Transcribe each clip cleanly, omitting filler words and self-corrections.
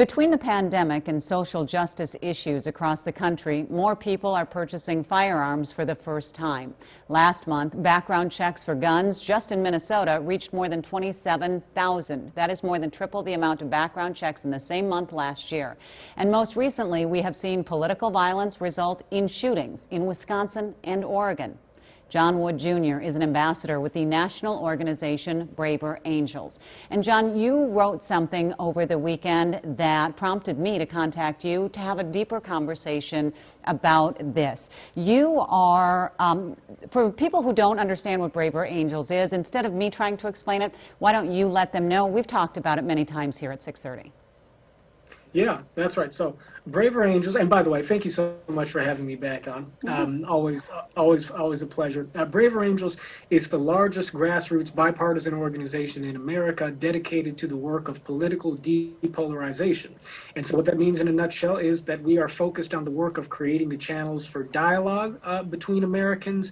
Between the pandemic and social justice issues across the country, more people are purchasing firearms for the first time. Last month, background checks for guns just in Minnesota reached more than 27,000. That is more than triple the amount of background checks in the same month last year. And most recently, we have seen political violence result in shootings in Wisconsin and Oregon. John Wood Jr. is an ambassador with the national organization Braver Angels. And John, you wrote something over the weekend that prompted me to contact you to have a deeper conversation about this. You are, for people who don't understand what Braver Angels is, instead of me trying to explain it, why don't you let them know? We've talked about it many times here at 6:30. Yeah, that's right. So Braver Angels, and by the way, thank you so much for having me back on. Always a pleasure. Braver Angels is the largest grassroots bipartisan organization in America dedicated to the work of political depolarization. And so what that means in a nutshell is that we are focused on the work of creating the channels for dialogue between Americans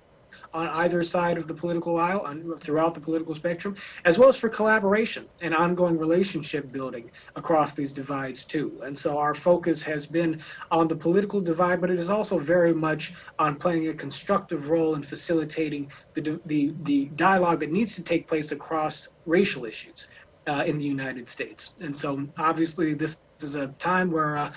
on either side of the political aisle, throughout the political spectrum, as well as for collaboration and ongoing relationship building across these divides too. And so our focus has been on the political divide, but it is also very much on playing a constructive role in facilitating the dialogue that needs to take place across racial issues in the United States. And so obviously this is a time where,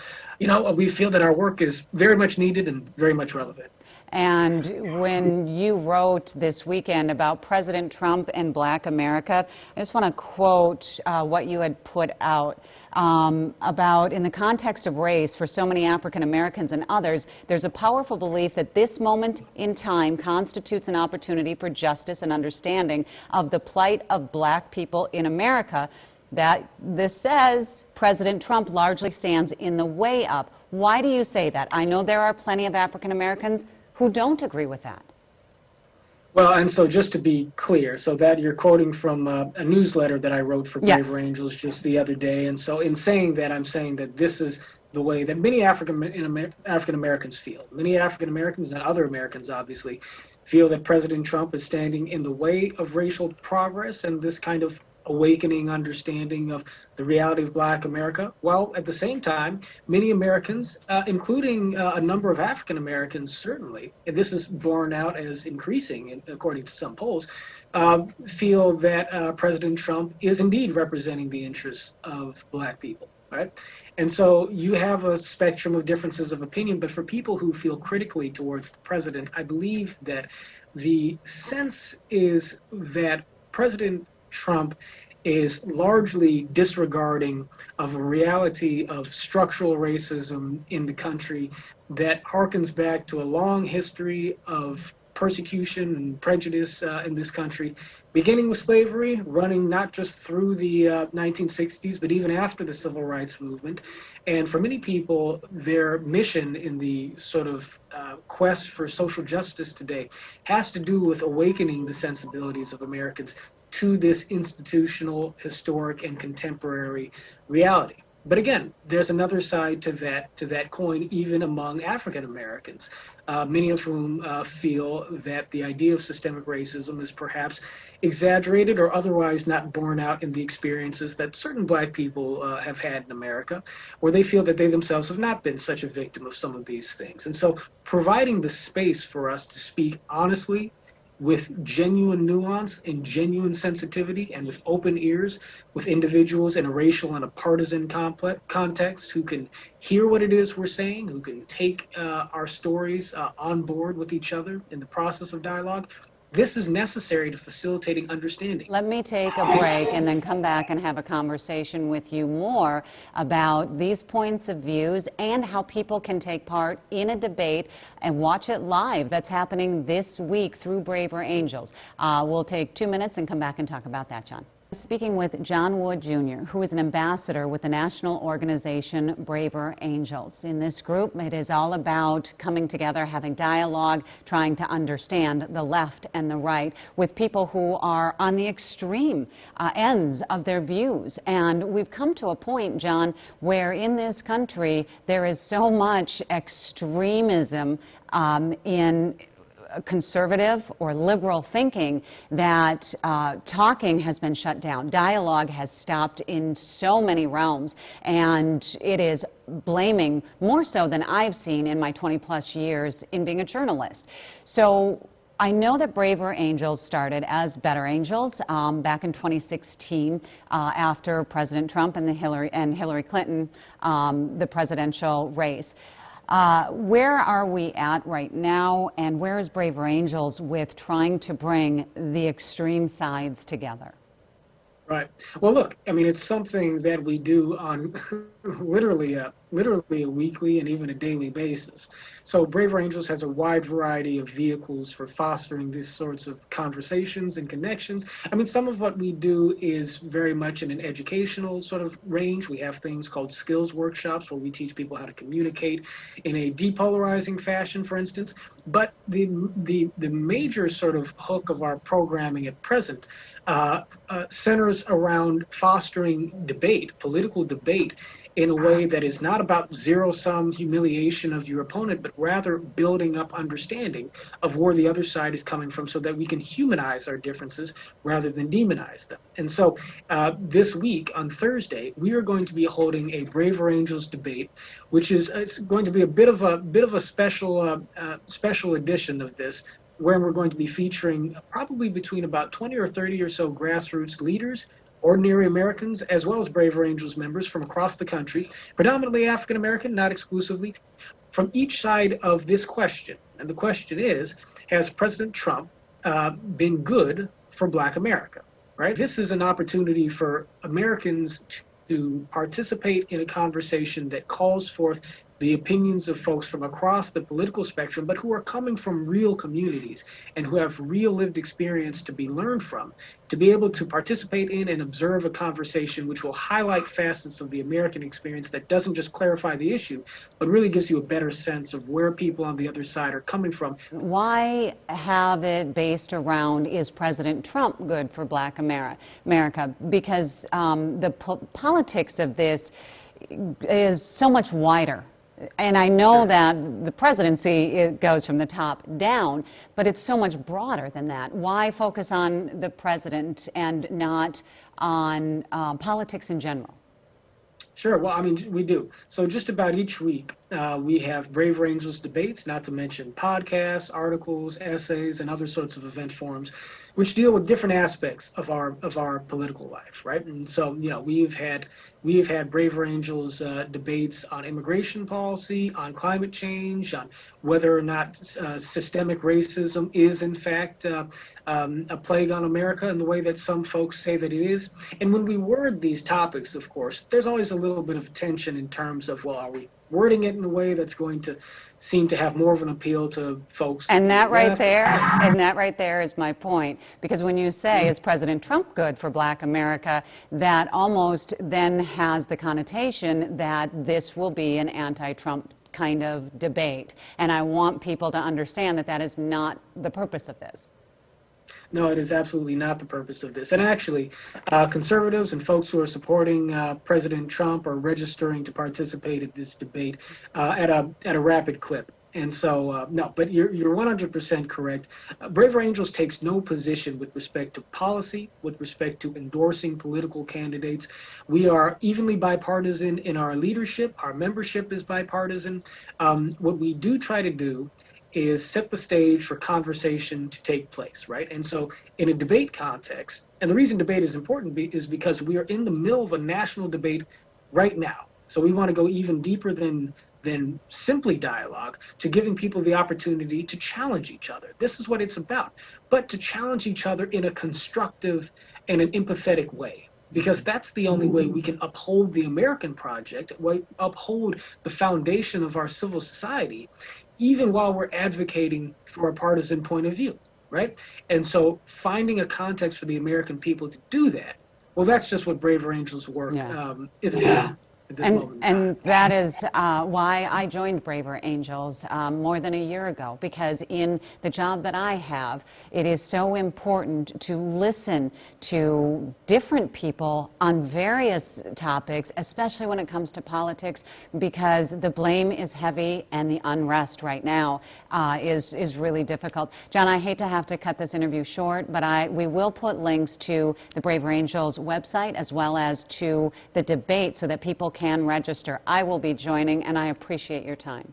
we feel that our work is very much needed and very much relevant. And when you wrote this weekend about President Trump and Black America, I just want to quote what you had put out about, in the context of race, for so many African Americans and others, there's a powerful belief that this moment in time constitutes an opportunity for justice and understanding of the plight of Black people in America. That this says President Trump largely stands in the way of. Why do you say that? I know there are plenty of African Americans who don't agree with that. Well, and so just to be clear, so that you're quoting from a newsletter that I wrote for Braver Angels just the other day. And so in saying that, I'm saying that this is the way that many African Americans feel. Many African Americans and other Americans, obviously, feel that President Trump is standing in the way of racial progress and this kind of awakening understanding of the reality of Black America, while at the same time, many Americans, including a number of African Americans, certainly, and this is borne out as increasing according to some polls, feel that President Trump is indeed representing the interests of Black people, right? And so you have a spectrum of differences of opinion, but for people who feel critically towards the president, I believe that the sense is that President Trump is largely disregarding of a reality of structural racism in the country that harkens back to a long history of persecution and prejudice in this country, beginning with slavery, running not just through the 1960s, but even after the Civil Rights Movement. And for many people, their mission in the sort of quest for social justice today has to do with awakening the sensibilities of Americans to this institutional, historic, and contemporary reality. But again, there's another side to that coin, even among African Americans, many of whom feel that the idea of systemic racism is perhaps exaggerated or otherwise not borne out in the experiences that certain Black people have had in America, where they feel that they themselves have not been such a victim of some of these things. And so providing the space for us to speak honestly, with genuine nuance and genuine sensitivity and with open ears, with individuals in a racial and a partisan context who can hear what it is we're saying, who can take our stories on board with each other in the process of dialogue. This is necessary to facilitating understanding. Let me take a break and then come back and have a conversation with you more about these points of views and how people can take part in a debate and watch it live. That's happening this week through Braver Angels. We'll take 2 minutes and come back and talk about that, John. Speaking with John Wood Jr., who is an ambassador with the national organization Braver Angels. In this group, it is all about coming together, having dialogue, trying to understand the left and the right with people who are on the extreme ends of their views. And we've come to a point, John, where in this country there is so much extremism in conservative or liberal thinking that talking has been shut down. Dialogue has stopped in so many realms, and it is blaming more so than I've seen in my 20-plus years in being a journalist. So I know that Braver Angels started as Better Angels back in 2016 after President Trump and Hillary Clinton, the presidential race. Where are we at right now, and where is Braver Angels with trying to bring the extreme sides together? Right. Well, look, I mean, it's something that we do on literally a weekly and even a daily basis. So Braver Angels has a wide variety of vehicles for fostering these sorts of conversations and connections. I mean, some of what we do is very much in an educational sort of range. We have things called skills workshops where we teach people how to communicate in a depolarizing fashion, for instance. But the major sort of hook of our programming at present centers around fostering debate, political debate, in a way that is not about zero-sum humiliation of your opponent, but rather building up understanding of where the other side is coming from so that we can humanize our differences rather than demonize them. And so this week, on Thursday, we are going to be holding a Braver Angels debate, which is it's going to be a bit of a special edition of this, where we're going to be featuring probably between about 20 or 30 or so grassroots leaders, ordinary Americans, as well as Braver Angels members from across the country, predominantly African American, not exclusively, from each side of this question. And the question is, has President Trump been good for Black America? Right? This is an opportunity for Americans to participate in a conversation that calls forth the opinions of folks from across the political spectrum, but who are coming from real communities and who have real lived experience to be learned from, to be able to participate in and observe a conversation which will highlight facets of the American experience that doesn't just clarify the issue, but really gives you a better sense of where people on the other side are coming from. Why have it based around, is President Trump good for Black America? Because the politics of this is so much wider. And I know that the presidency, it goes from the top down, but it's so much broader than that. Why focus on the president and not on politics in general? Sure. Well, I mean, we do. So just about each week, we have Braver Angels debates, not to mention podcasts, articles, essays, and other sorts of event forums, which deal with different aspects of our political life, right? And so, you know, we've had Braver Angels debates on immigration policy, on climate change, on whether or not systemic racism is in fact a plague on America in the way that some folks say that it is. And when we word these topics, of course, there's always a little bit of tension in terms of, well, are we wording it in a way that's going to seem to have more of an appeal to folks? And that right there is my point. Because when you say, is President Trump good for Black America, that almost then has the connotation that this will be an anti-Trump kind of debate. And I want people to understand that that is not the purpose of this. No, it is absolutely not the purpose of this. And actually, conservatives and folks who are supporting President Trump are registering to participate in this debate at a rapid clip. And so, no, but you're 100% correct. Braver Angels takes no position with respect to policy, with respect to endorsing political candidates. We are evenly bipartisan in our leadership. Our membership is bipartisan. What we do try to do is set the stage for conversation to take place, right? And so in a debate context, and the reason debate is important is because we are in the middle of a national debate right now. So we want to go even deeper than simply dialogue, to giving people the opportunity to challenge each other. This is what it's about, but to challenge each other in a constructive and an empathetic way. Because that's the only way we can uphold the American project, uphold the foundation of our civil society, even while we're advocating for a partisan point of view, right? And so finding a context for the American people to do that, well, that's just what Braver Angels work is about. at this moment in time. And that is why I joined Braver Angels more than a year ago, because in the job that I have, it is so important to listen to different people on various topics, especially when it comes to politics, because the blame is heavy and the unrest right now is really difficult. John, I hate to have to cut this interview short, but we will put links to the Braver Angels website as well as to the debate so that people can register. I will be joining, and I appreciate your time.